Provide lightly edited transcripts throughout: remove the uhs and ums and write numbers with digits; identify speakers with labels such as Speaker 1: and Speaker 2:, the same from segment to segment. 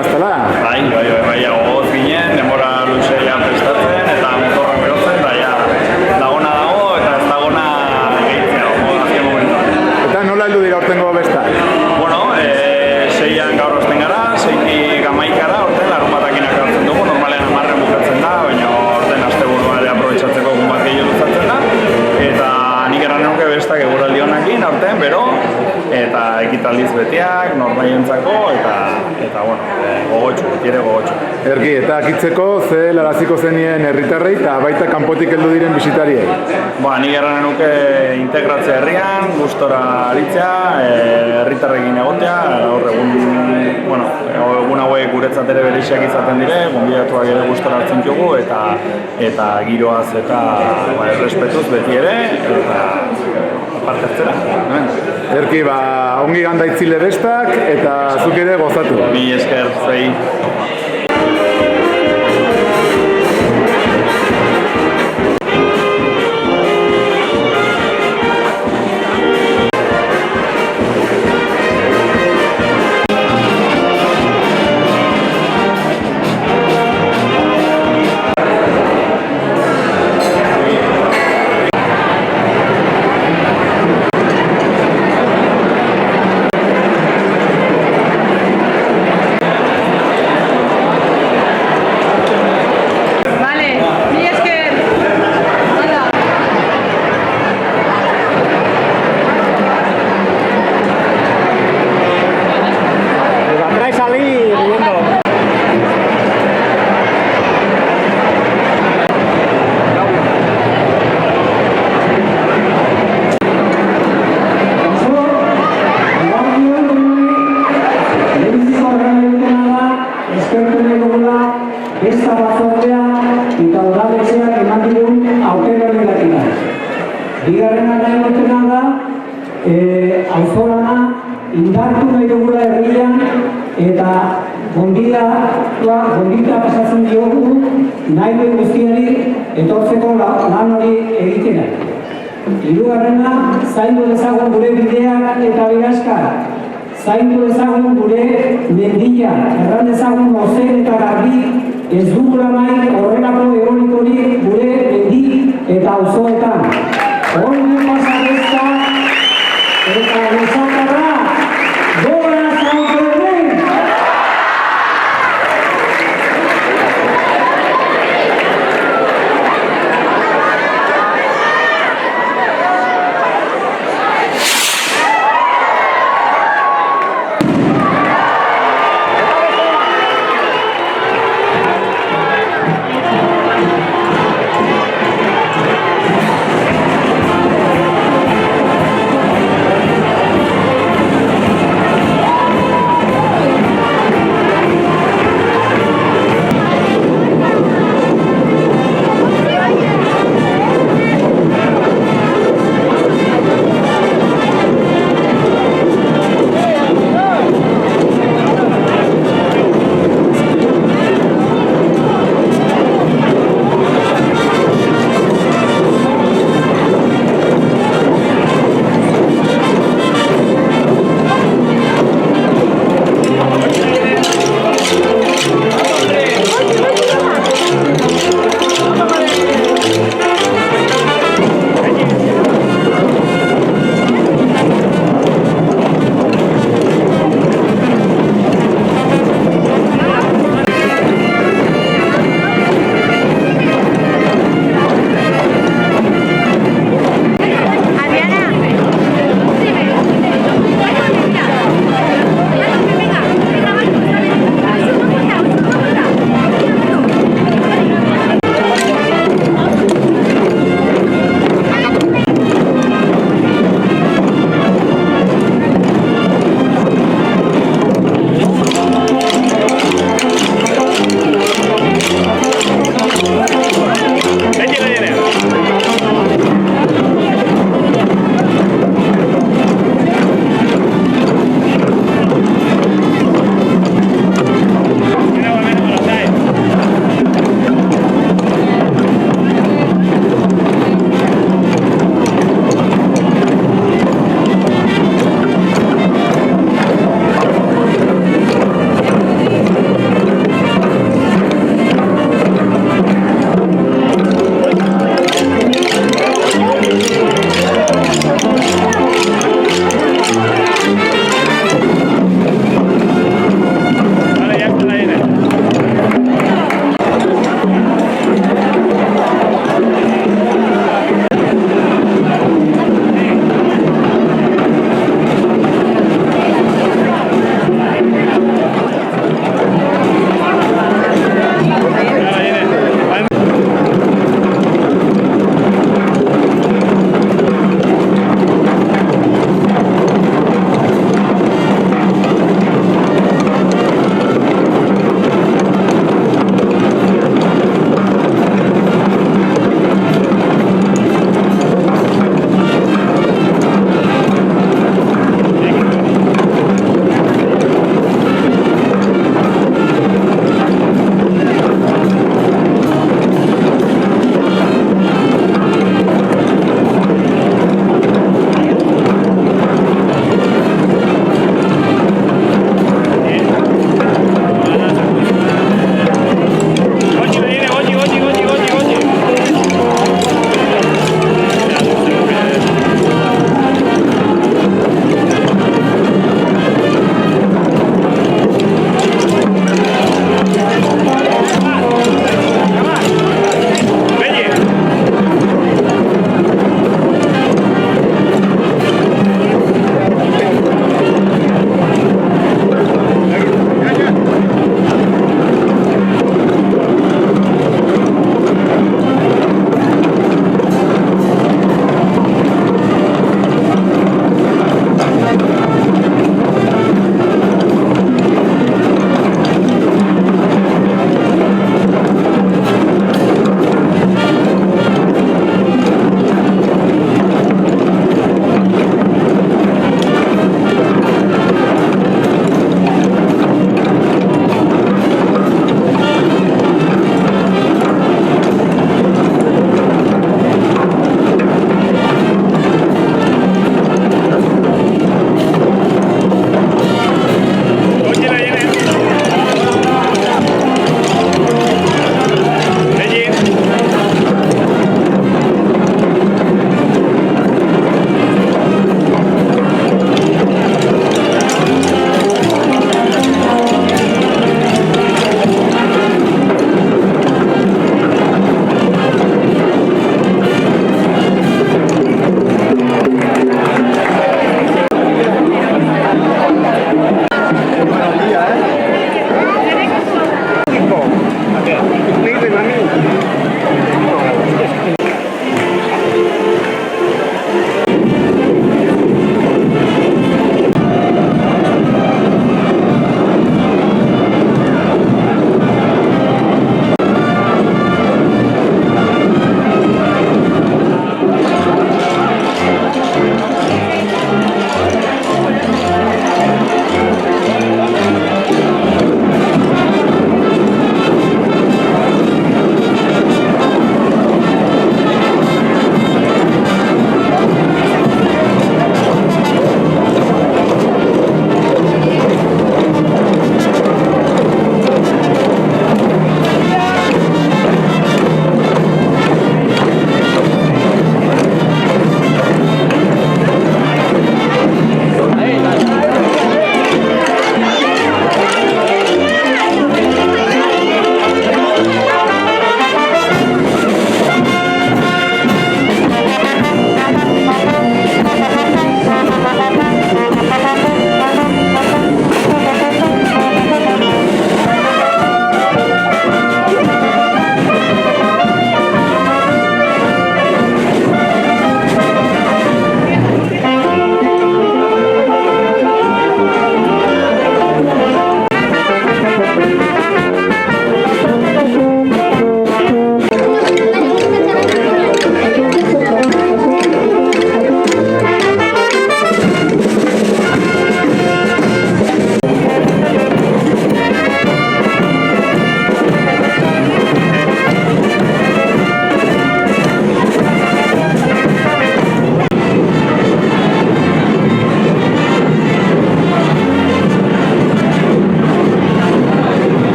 Speaker 1: aztela.
Speaker 2: Bai, gogoz ginen, denbora luzeia prestatzen, eta motorra berotzen, da ja, lagona dago, eta ez dagona gehitzea, azken momentuan.
Speaker 1: Eta nola heldu dira ortengo besta?
Speaker 2: Bueno, 6an gaur osten gara, 6tik 11ara, orten larun batakinak hartzen dugu, normalean 10 bukatzen da, baina orten asteburua ere aprobetxatzeko egun bat gehiago luzatzen da, eta nik erran nuke bestak eguraldi honekin, aurten, bero, eta ekitaldiz betiak, normaientzako, eta bueno, gogotxu, betiere gogotxu.
Speaker 1: Erki, eta akitzeko ze laraziko zenien herritarrei eta baita kanpotik heldu diren bisitariei?
Speaker 2: Nik erran nuke integratzea herrian, gustora aritzea, herritarrekin egotea, gaur egun hauek guretzat ere bereixiak izaten dire, gonbidatuak ere gustora hartzen dugu, eta giroaz eta errespetuz beti ere, eta parte hartzera.
Speaker 1: Erki, ongi gandaitzile bestak eta zuk ere gozatu.
Speaker 2: Mi esker, zei.
Speaker 3: Esta batzordea eta udaletxeak eman digun aukera horregatik. Bigarrena nahi dutena da, auzolana indartu nahi dugula herrian eta gonbita pasatzen diogu nahi duen guztiari etortzeko lan hori egitera. Hirugarrena, zaindu dezagun gure bideak eta biraskak. Zaindu dezagun gure mendia, erran dezagun ozen eta garbi, ez dugula nahi horrelako eolikorik gure mendi eta auzoetan. Hori pasarezta eta gozakarra, gora zaukerren!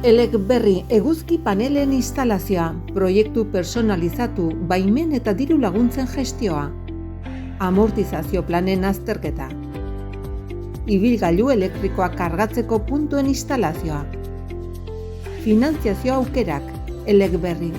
Speaker 4: Elekberri eguzki panelen instalazioa, proiektu personalizatu, baimen eta diru laguntzen gestioa. Amortizazio planen azterketa. Ibilgailu elektrikoa kargatzeko puntuen instalazioa. Finantziazio aukerak, Elekberri.